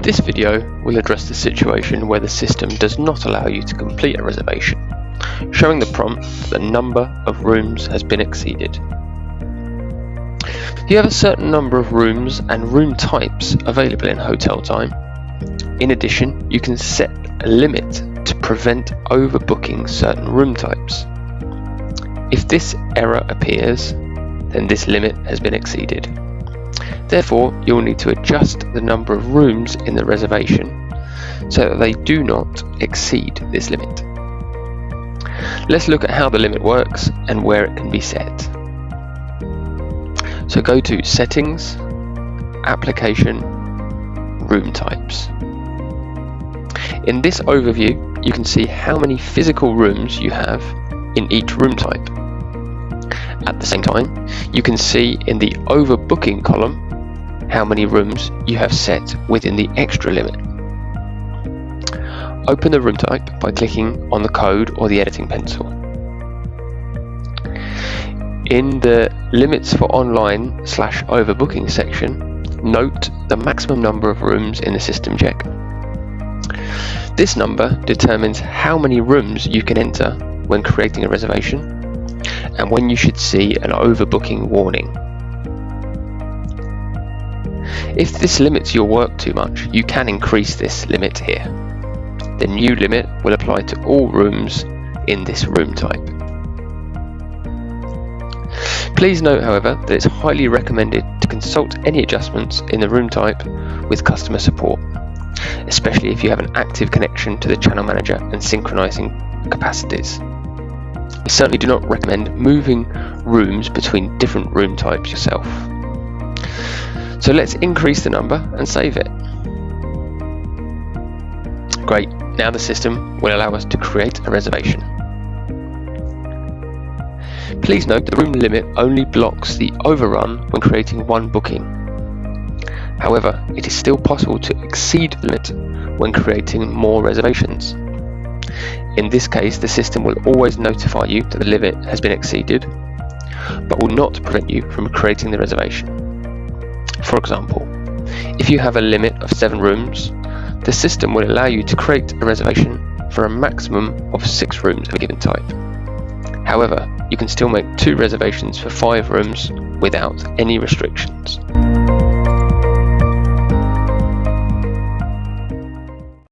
This video will address the situation where the system does not allow you to complete a reservation, showing the prompt that the number of rooms has been exceeded. You have a certain number of rooms and room types available in HotelTime. In addition, you can set a limit to prevent overbooking certain room types. If this error appears, then this limit has been exceeded. Therefore, you'll need to adjust the number of rooms in the reservation so that they do not exceed this limit. Let's look at how the limit works and where it can be set. So go to Settings, Application, Room Types. In this overview, you can see how many physical rooms you have in each room type. At the same time, you can see in the overbooking column how many rooms you have set within the extra limit. Open the room type by clicking on the code or the editing pencil. In the Limits for Online/Overbooking section, note the maximum number of rooms in the system check. This number determines how many rooms you can enter when creating a reservation and when you should see an overbooking warning. If this limits your work too much, you can increase this limit here. The new limit will apply to all rooms in this room type. Please note, however, that it's highly recommended to consult any adjustments in the room type with customer support, especially if you have an active connection to the channel manager and synchronizing capacities. I certainly do not recommend moving rooms between different room types yourself. So let's increase the number and save it. Great, now the system will allow us to create a reservation. Please note the room limit only blocks the overrun when creating one booking. However, it is still possible to exceed the limit when creating more reservations. In this case, the system will always notify you that the limit has been exceeded, but will not prevent you from creating the reservation. For example, if you have a limit of 7 rooms, the system will allow you to create a reservation for a maximum of 6 rooms of a given type. However, you can still make 2 reservations for 5 rooms without any restrictions.